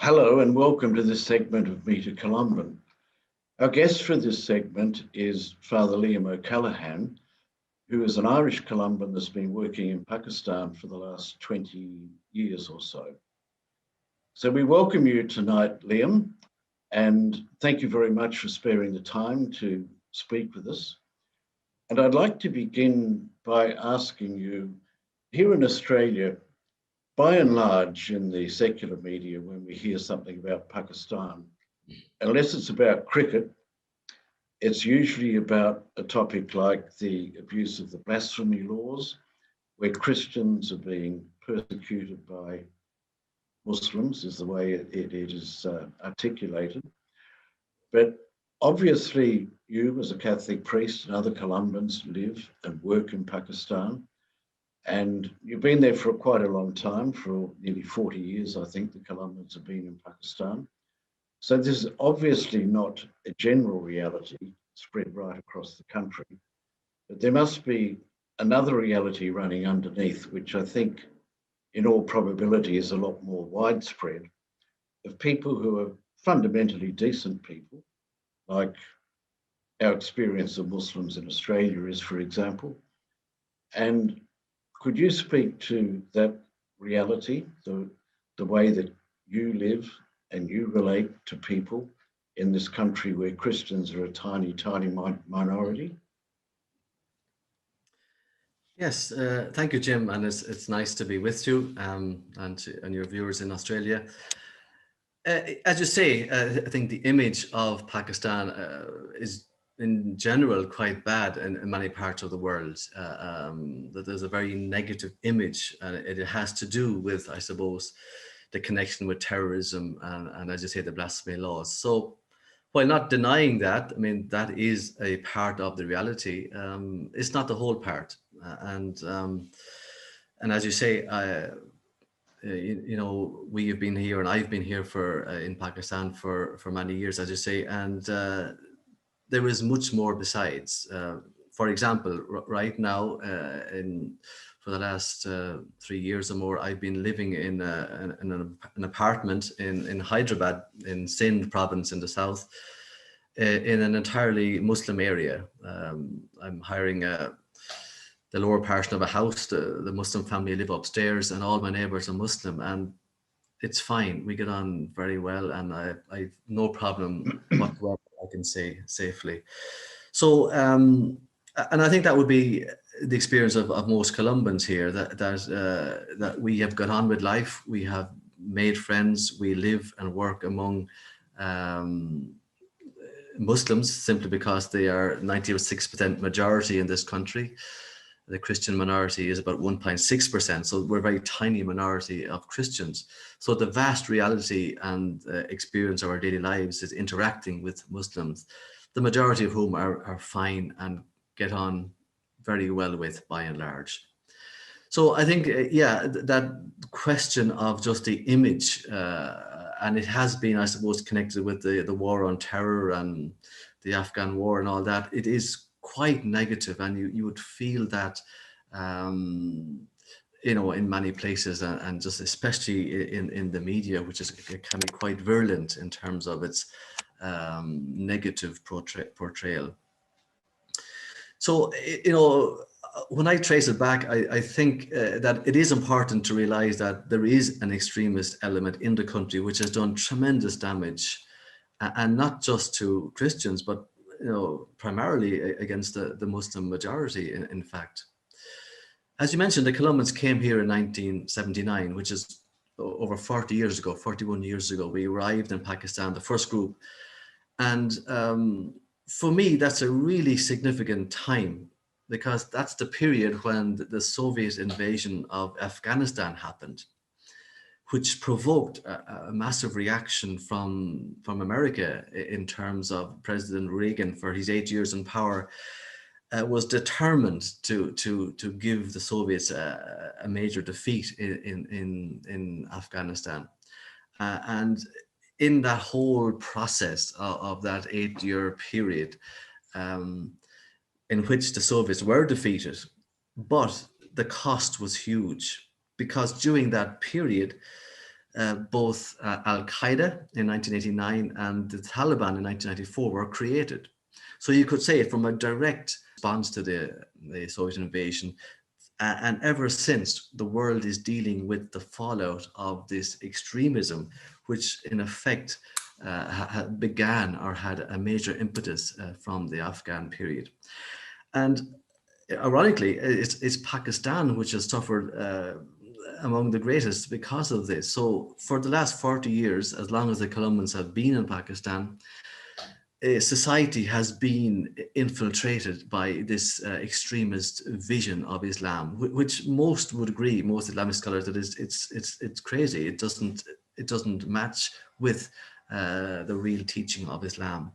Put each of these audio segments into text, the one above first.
Hello and welcome to this segment of Meet a Columban. Our guest for this segment is Father Liam O'Callaghan, who is an Irish Columban that's been working in Pakistan for the last 20 years or so. So we welcome you tonight, Liam, and thank you very much for sparing the time to speak with us. And I'd like to begin by asking you, here in Australia, by and large, in the secular media, when we hear something about Pakistan, unless it's about cricket, it's usually about a topic like the abuse of the blasphemy laws, where Christians are being persecuted by Muslims, is the way it is articulated. But obviously, you as a Catholic priest and other Columbans live and work in Pakistan. And you've been there for quite a long time, for nearly 40 years, I think the Columbans have been in Pakistan. So this is obviously not a general reality spread right across the country, but there must be another reality running underneath, which I think in all probability is a lot more widespread, of people who are fundamentally decent people, like our experience of Muslims in Australia is, for example. And could you speak to that reality, the way that you live and you relate to people in this country where Christians are a tiny, tiny minority? Yes, thank you, Jim, and it's nice to be with you and your viewers in Australia. As you say, I think the image of Pakistan is in general quite bad in many parts of the world. That there's a very negative image, and it has to do with, I suppose, the connection with terrorism and as you say, the blasphemy laws. So while not denying that, I mean, that is a part of the reality. It's not the whole part. And as you say, we have been here, and I've been here for in Pakistan for many years, as you say, and there is much more besides. For example, right now, for the last 3 years or more, I've been living in an apartment in Hyderabad, in Sindh province in the south, in an entirely Muslim area. I'm hiring the lower portion of a house. The Muslim family live upstairs, and all my neighbors are Muslim, and it's fine. We get on very well, and I've no problem whatsoever, I can say safely. So, and I think that would be the experience of most Columbans here, that we have got on with life. We have made friends. We live and work among Muslims simply because they are 96% majority in this country. The Christian minority is about 1.6%, so we're a very tiny minority of Christians. So the vast reality and experience of our daily lives is interacting with Muslims, the majority of whom are fine and get on very well with, by and large. So I think, that question of just the image, and it has been, I suppose, connected with the war on terror and the Afghan war and all that, it is quite negative, and you would feel that in many places, and just especially in the media, which can be quite virulent in terms of its negative portrayal. So when I trace it back, I think that it is important to realize that there is an extremist element in the country which has done tremendous damage, and not just to Christians, but primarily against the Muslim majority, in fact. As you mentioned, the Columbans came here in 1979, which is over 40 years ago, 41 years ago. We arrived in Pakistan, the first group. And for me, that's a really significant time, because that's the period when the Soviet invasion of Afghanistan happened, which provoked a massive reaction from America in terms of President Reagan, for his 8 years in power, was determined to give the Soviets a major defeat in Afghanistan. And in that whole process of that 8-year period, in which the Soviets were defeated, but the cost was huge, because during that period, both Al-Qaeda in 1989 and the Taliban in 1994 were created. So you could say from a direct response to the Soviet invasion, and ever since, the world is dealing with the fallout of this extremism, which in effect began or had a major impetus from the Afghan period. And ironically, it's Pakistan which has suffered among the greatest because of this. So for the last 40 years, as long as the Columbans have been in Pakistan, society has been infiltrated by this extremist vision of Islam, which most would agree, most Islamic scholars, that it's crazy. It doesn't match with the real teaching of Islam.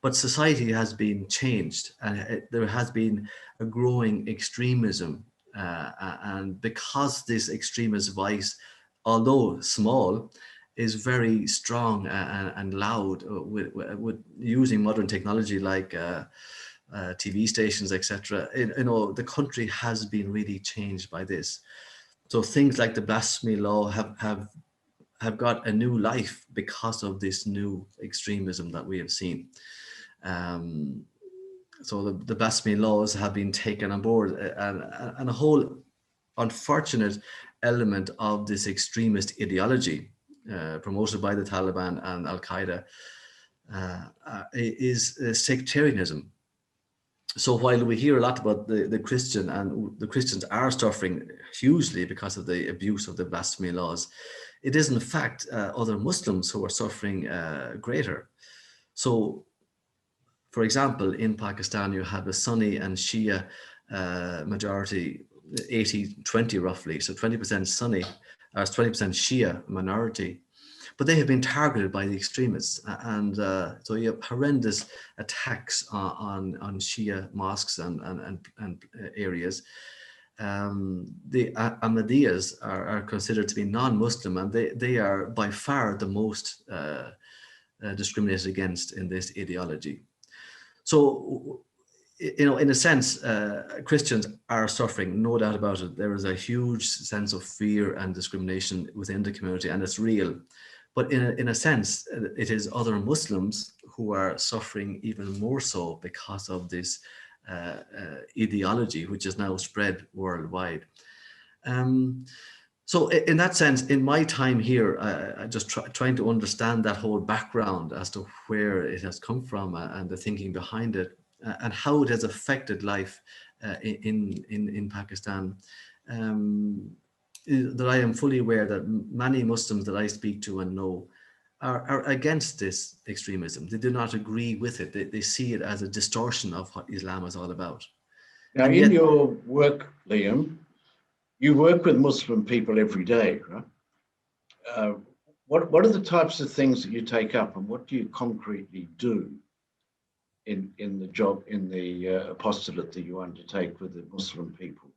But society has been changed, and there has been a growing extremism, and because this extremist voice, although small, is very strong and loud, with using modern technology like TV stations, etc. The country has been really changed by this. So things like the blasphemy law have got a new life because of this new extremism that we have seen. So the blasphemy laws have been taken on board, and a whole unfortunate element of this extremist ideology promoted by the Taliban and Al-Qaeda is sectarianism. So while we hear a lot about the Christian, and the Christians are suffering hugely because of the abuse of the blasphemy laws, it is in fact other Muslims who are suffering greater. So, for example, in Pakistan, you have a Sunni and Shia majority, 80-20 roughly, so 20% Sunni, or 20% Shia minority, but they have been targeted by the extremists, and so you have horrendous attacks on Shia mosques and areas. The Ahmadiyas are considered to be non-Muslim, and they are by far the most discriminated against in this ideology. So, in a sense, Christians are suffering, no doubt about it. There is a huge sense of fear and discrimination within the community, and it's real. But in a sense, it is other Muslims who are suffering even more so because of this ideology, which is now spread worldwide. So in that sense, in my time here, I just trying to understand that whole background as to where it has come from and the thinking behind it, and how it has affected life in Pakistan. That I am fully aware that many Muslims that I speak to and know are against this extremism. They do not agree with it. They see it as a distortion of what Islam is all about. Now, and in your work, Liam, you work with Muslim people every day, right? What are the types of things that you take up, and what do you concretely do in the job, in the apostolate that you undertake with the Muslim people?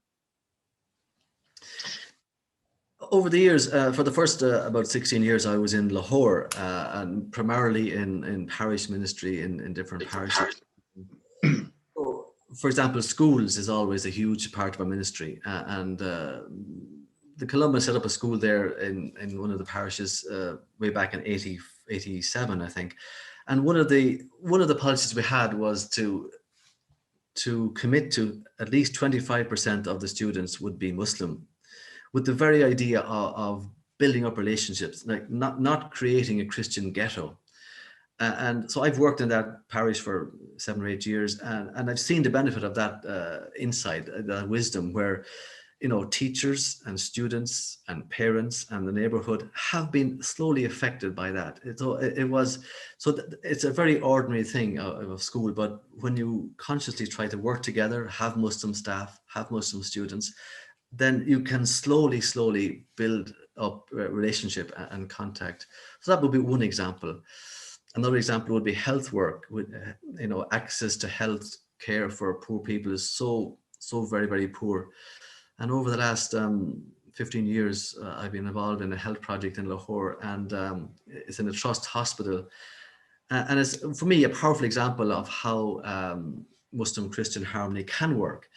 Over the years, for the first about 16 years, I was in Lahore, and primarily in parish ministry in different parishes. For example, schools is always a huge part of our ministry, and the Columban set up a school there in one of the parishes way back in 87, I think. And one of the policies we had was to commit to at least 25% of the students would be Muslim, with the very idea of building up relationships, like not creating a Christian ghetto. And so I've worked in that parish for 7 or 8 years, and I've seen the benefit of that insight, that wisdom, where teachers and students and parents and the neighborhood have been slowly affected by that. It's a very ordinary thing of school, but when you consciously try to work together, have Muslim staff, have Muslim students, then you can slowly build up a relationship and contact. So that would be one example. Another example would be health work. With access to health care for poor people is so very, very poor. And over the last 15 years, I've been involved in a health project in Lahore, and it's in a trust hospital. And it's, for me, a powerful example of how Muslim-Christian harmony can work.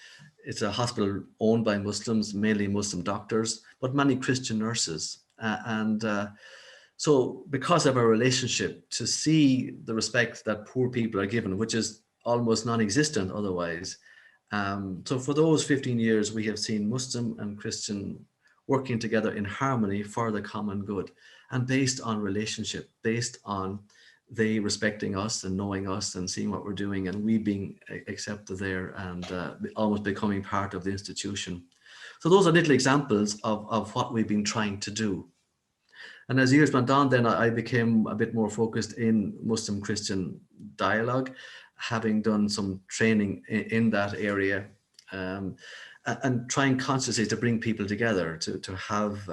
It's a hospital owned by Muslims, mainly Muslim doctors, but many Christian nurses. So because of our relationship, to see the respect that poor people are given, which is almost non-existent otherwise. So for those 15 years, we have seen Muslim and Christian working together in harmony for the common good, and based on relationship, based on they respecting us and knowing us and seeing what we're doing, and we being accepted there and almost becoming part of the institution. So those are little examples of what we've been trying to do. And as years went on, then I became a bit more focused in Muslim-Christian dialogue, having done some training in that area, and trying consciously to bring people together, to have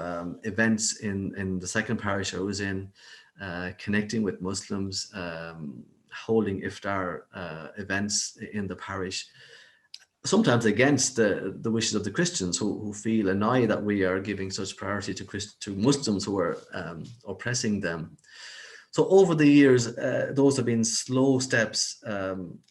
events in the second parish I was in, connecting with Muslims, holding iftar events in the parish, sometimes against the wishes of the Christians who feel annoyed that we are giving such priority to Muslims who are oppressing them. So over the years, those have been slow steps.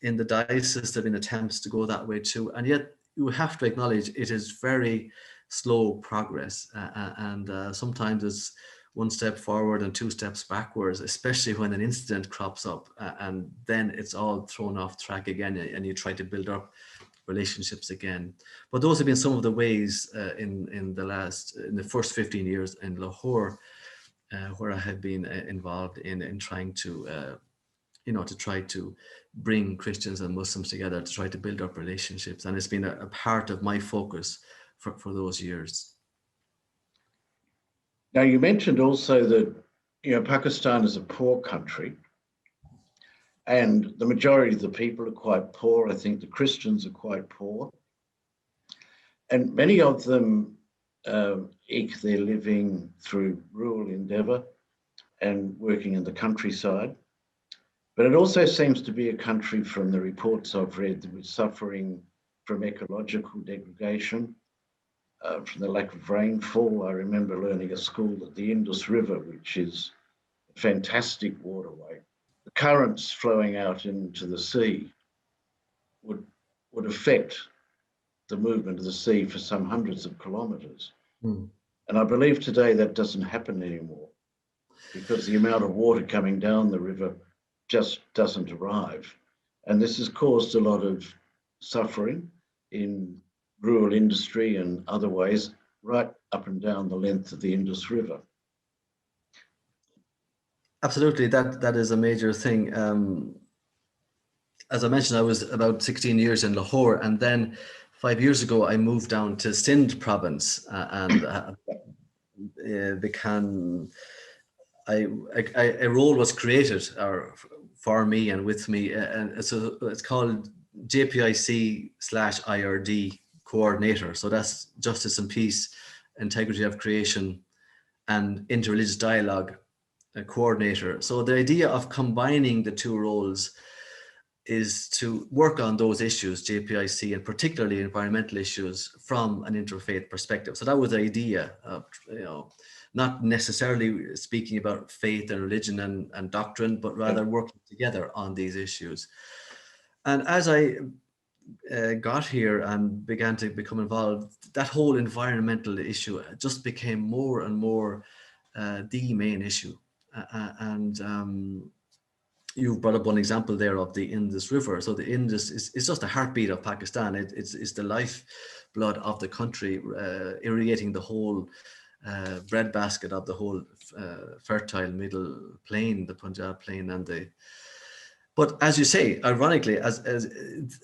In the diocese, there have been attempts to go that way too, and yet you have to acknowledge it is very slow progress, and sometimes it's one step forward and two steps backwards, especially when an incident crops up, and then it's all thrown off track again, and you try to build up relationships again. But those have been some of the ways in the first 15 years in Lahore, where I have been involved in trying to to try to bring Christians and Muslims together, to try to build up relationships, and it's been a part of my focus for those years. Now, you mentioned also that Pakistan is a poor country, and the majority of the people are quite poor. I think the Christians are quite poor. And many of them eke their living through rural endeavour and working in the countryside. But it also seems to be a country, from the reports I've read, that was suffering from ecological degradation, from the lack of rainfall. I remember learning at school that the Indus River, which is a fantastic waterway, the currents flowing out into the sea would affect the movement of the sea for some hundreds of kilometres. Mm. And I believe today that doesn't happen anymore, because the amount of water coming down the river just doesn't arrive. And this has caused a lot of suffering in rural industry and other ways, right up and down the length of the Indus River. Absolutely, that is a major thing. As I mentioned, I was about 16 years in Lahore, and then 5 years ago I moved down to Sindh province, and a role was created for me and with me, and so it's called JPIC/IRD coordinator. So that's Justice and Peace, Integrity of Creation, and Interreligious Dialogue coordinator. So the idea of combining the two roles is to work on those issues, JPIC, and particularly environmental issues, from an interfaith perspective. So that was the idea of, not necessarily speaking about faith and religion and doctrine, but rather working together on these issues. And as I got here and began to become involved, that whole environmental issue just became more and more the main issue. You brought up one example there of the Indus River. So the Indus is just the heartbeat of Pakistan. It's the lifeblood of the country, irrigating the whole breadbasket of the whole fertile middle plain, the Punjab plain, But as you say, ironically, as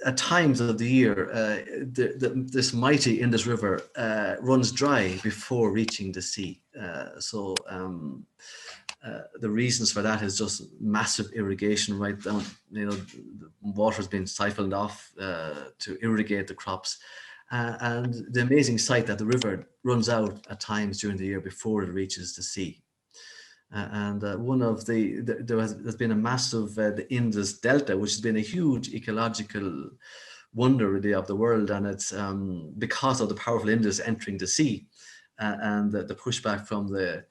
at times of the year, this mighty Indus River runs dry before reaching the sea. The reasons for that is just massive irrigation right down. The water has been siphoned off to irrigate the crops, and the amazing sight that the river runs out at times during the year before it reaches the sea. There's been a massive the Indus Delta, which has been a huge ecological wonder really of the world, and it's because of the powerful Indus entering the sea and the pushback from the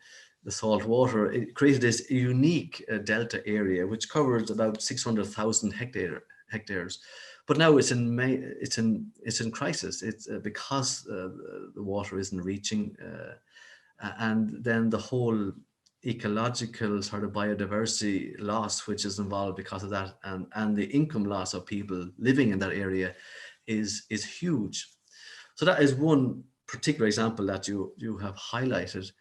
salt water. It created this unique delta area which covers about 600,000 hectares. But now it's in crisis. It's because the water isn't reaching. And then the whole ecological sort of biodiversity loss which is involved because of that, and the income loss of people living in that area is huge. So that is one particular example that you have highlighted.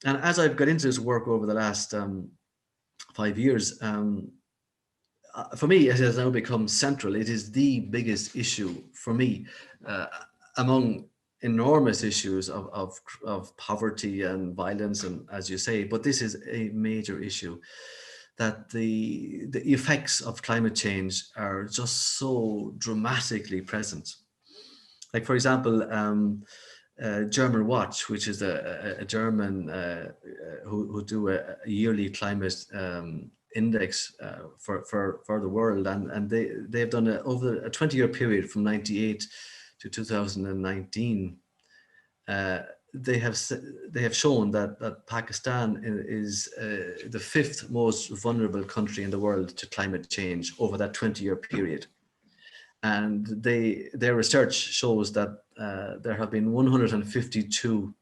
And as I've got into this work over the last 5 years, for me, it has now become central. It is the biggest issue for me among enormous issues of poverty and violence, and as you say, but this is a major issue, that the effects of climate change are just so dramatically present. Like, for example, German Watch, which is a German who do a yearly climate index for the world, and they've done over a 20-year period from 98 to 2019. They have shown that Pakistan is the 5th most vulnerable country in the world to climate change over that 20-year period. And their research shows that there have been 152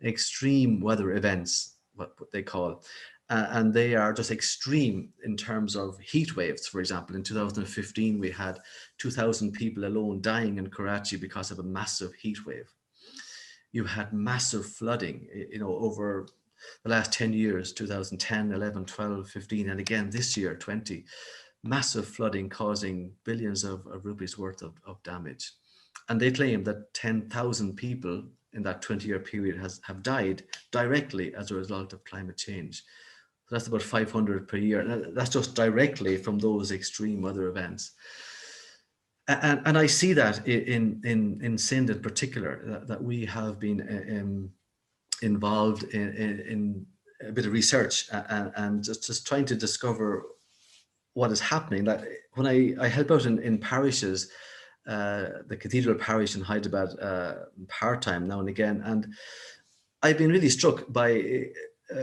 extreme weather events, what they call, and they are just extreme in terms of heat waves. For example, in 2015, we had 2,000 people alone dying in Karachi because of a massive heat wave. You had massive flooding, over the last 10 years, 2010, 11, 12, 15, and again this year, 20. Massive flooding causing billions of rupees worth of damage. And they claim that 10,000 people in that 20-year period have died directly as a result of climate change. So that's about 500 per year. And that's just directly from those extreme weather events. And I see that in Sindh in particular, that we have been involved in a bit of research and just trying to discover what is happening. That when I help out in parishes, the cathedral parish in Hyderabad part-time now and again, and I've been really struck by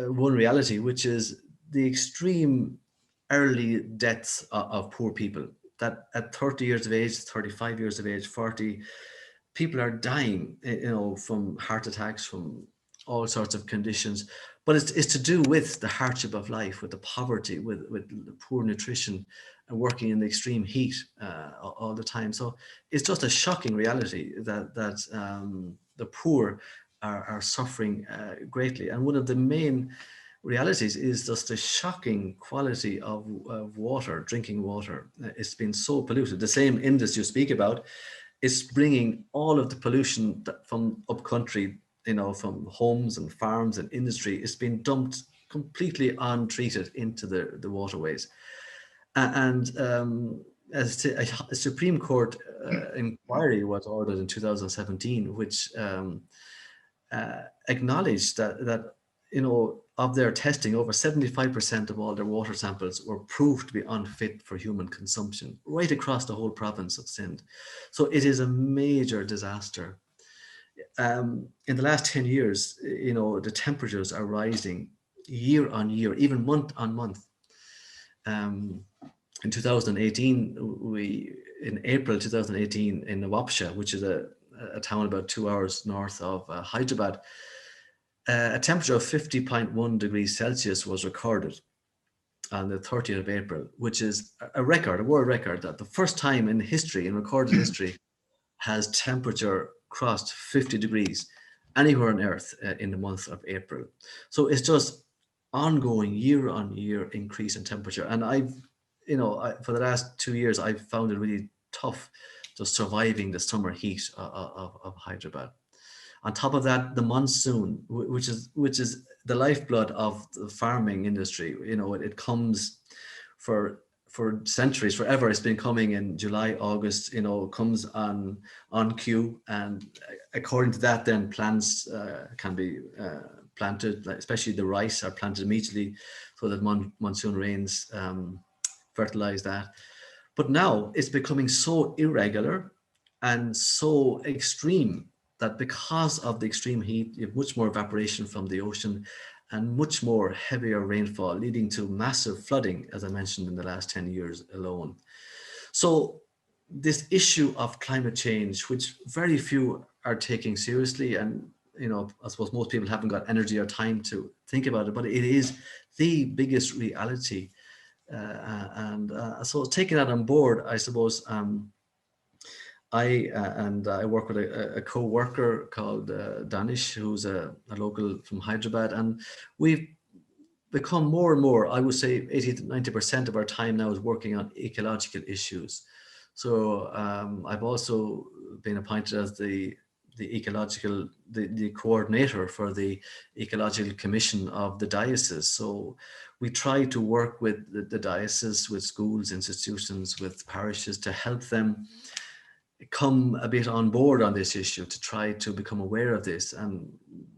one reality, which is the extreme early deaths of poor people. That at 30 years of age, 35 years of age, 40, people are dying, from heart attacks, from all sorts of conditions. But it's to do with the hardship of life, with the poverty, with the poor nutrition, and working in the extreme heat all the time. So it's just a shocking reality that the poor are suffering greatly. And one of the main realities is just the shocking quality of water, drinking water. It's been so polluted. The same Indus you speak about is bringing all of the pollution from upcountry, from homes and farms and industry. It's been dumped completely untreated into the waterways. And as a Supreme Court inquiry was ordered in 2017, which acknowledged that of their testing, over 75% of all their water samples were proved to be unfit for human consumption, right across the whole province of Sindh. So it is a major disaster. In the last 10 years, the temperatures are rising year on year, even month on month. In 2018, in April 2018, in Nawabshah, which is a town about 2 hours north of Hyderabad, a temperature of 50.1 degrees Celsius was recorded on the 30th of April, which is a record, a world record, that the first time in history, in recorded history, has temperature crossed 50 degrees anywhere on earth in the month of April. So it's just ongoing year on year increase in temperature. And for the last 2 years, I've found it really tough just surviving the summer heat of Hyderabad. On top of that, the monsoon, which is the lifeblood of the farming industry, it comes for centuries, forever. It's been coming in July, August, comes on cue. And according to that, then plants can be planted, especially the rice are planted immediately so that monsoon rains fertilize that. But now it's becoming so irregular and so extreme that because of the extreme heat, you have much more evaporation from the ocean and much more heavier rainfall, leading to massive flooding, as I mentioned, in the last 10 years alone. So this issue of climate change, which very few are taking seriously, and I suppose most people haven't got energy or time to think about it, but it is the biggest reality. So taking that on board, I suppose, I work with a co-worker called Danish, who's a local from Hyderabad, and we've become more and more, I would say 80 to 90% of our time now is working on ecological issues. So I've also been appointed as the coordinator for the Ecological Commission of the diocese. So we try to work with the diocese, with schools, institutions, with parishes to help them come a bit on board on this issue, to try to become aware of this. And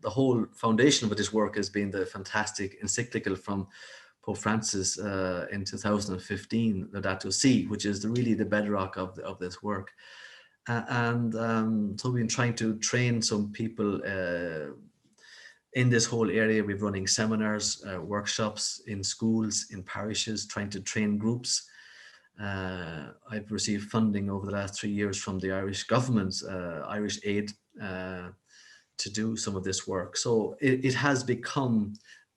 the whole foundation of this work has been the fantastic encyclical from Pope Francis in 2015, Laudato Si, which is really the bedrock of this work. So we've been trying to train some people in this whole area. We're running seminars, workshops in schools, in parishes, trying to train groups. I've received funding over the last 3 years from the Irish government's Irish Aid to do some of this work. So it has become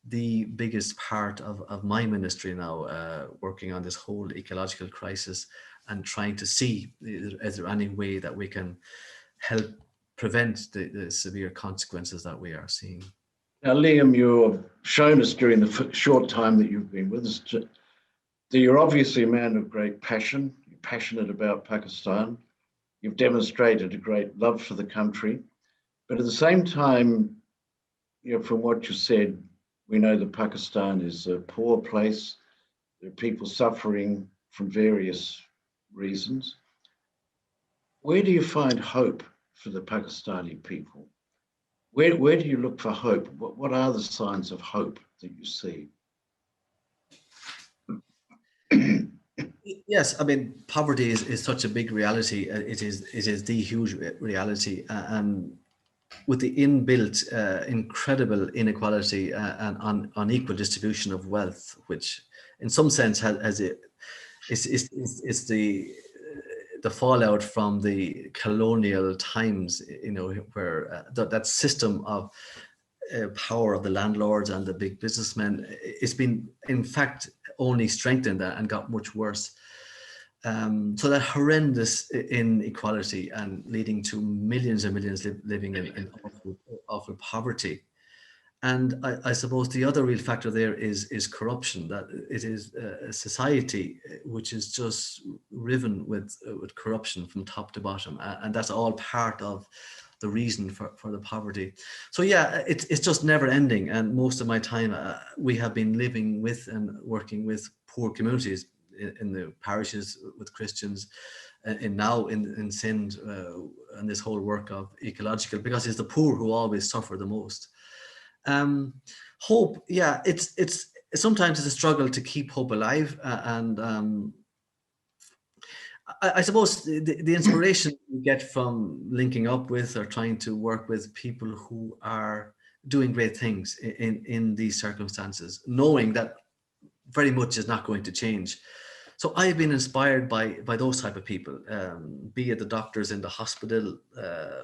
the biggest part of my ministry now, working on this whole ecological crisis and trying to see, is there any way that we can help prevent the severe consequences that we are seeing. Now, Liam, you've shown us during the short time that you've been with us that you're obviously a man of great passion. You're passionate about Pakistan. You've demonstrated a great love for the country. But at the same time, from what you said, we know that Pakistan is a poor place. There are people suffering from various reasons. Where do you find hope for the Pakistani people? Where do you look for hope? What are the signs of hope that you see? Yes, I mean, poverty is such a big reality. It is the huge reality, and with the inbuilt incredible inequality and unequal distribution of wealth, which in some sense is the fallout from the colonial times, where that system of power of the landlords and the big businessmen, it's been in fact only strengthened and got much worse. So that horrendous inequality and leading to millions and millions living in awful poverty. And I suppose the other real factor there is corruption, that it is a society which is just riven with corruption from top to bottom. And that's all part of the reason for the poverty. So yeah, it's just never ending. And most of my time, we have been living with and working with poor communities in the parishes with Christians, and now in Sindh, and this whole work of ecological, because it's the poor who always suffer the most. Hope, yeah, it's sometimes it's a struggle to keep hope alive, and I suppose the inspiration you get from linking up with or trying to work with people who are doing great things in these circumstances, knowing that very much is not going to change. So I've been inspired by those type of people, be it the doctors in the hospital,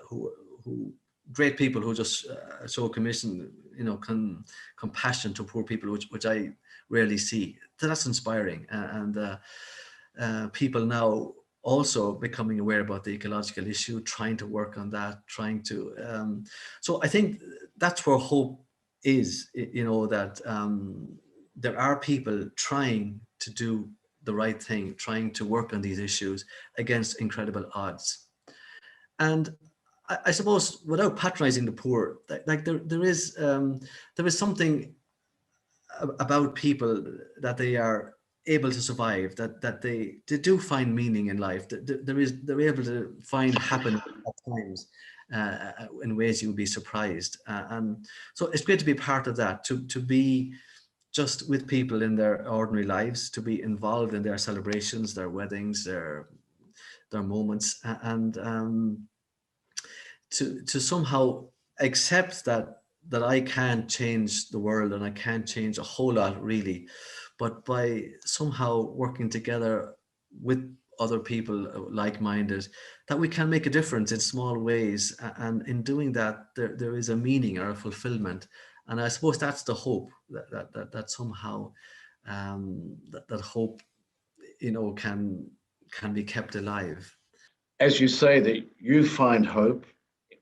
who great people who just show compassion to poor people, which I rarely see. So that's inspiring, and people now also becoming aware about the ecological issue, trying to work on that, trying to. So I think that's where hope is. That there are people trying to do the right thing, trying to work on these issues against incredible odds. And I suppose, without patronizing the poor, like there is something about people that they are able to survive, that they do find meaning in life, that they're able to find happiness at times in ways you would be surprised. And so it's great to be part of that, to be just with people in their ordinary lives, to be involved in their celebrations, their weddings, their moments, and to somehow accept that I can't change the world and I can't change a whole lot really, but by somehow working together with other people like-minded, that we can make a difference in small ways. And in doing that, there is a meaning or a fulfillment. And I suppose that's the hope, that somehow that hope, can be kept alive. As you say, that you find hope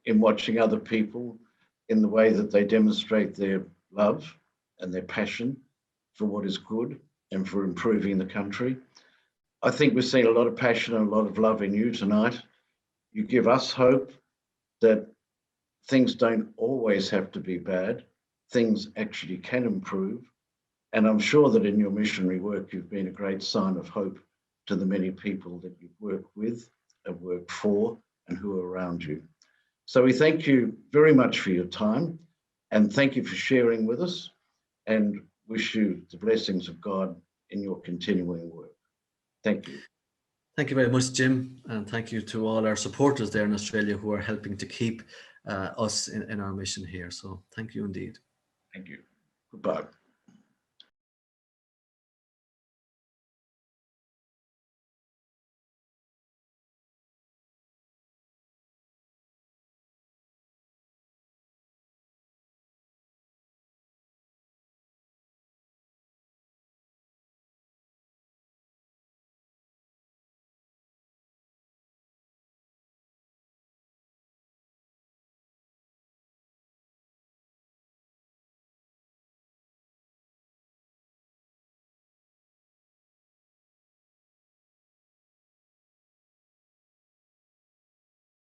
in watching other people, in the way that they demonstrate their love and their passion for what is good and for improving the country. I think we've seen a lot of passion and a lot of love in you tonight. You give us hope that things don't always have to be bad. Things actually can improve. And I'm sure that in your missionary work, you've been a great sign of hope to the many people that you've worked with and worked for and who are around you. So we thank you very much for your time, and thank you for sharing with us, and wish you the blessings of God in your continuing work. Thank you. Thank you very much, Jim, and thank you to all our supporters there in Australia who are helping to keep us in our mission here. So thank you indeed. Thank you. Goodbye.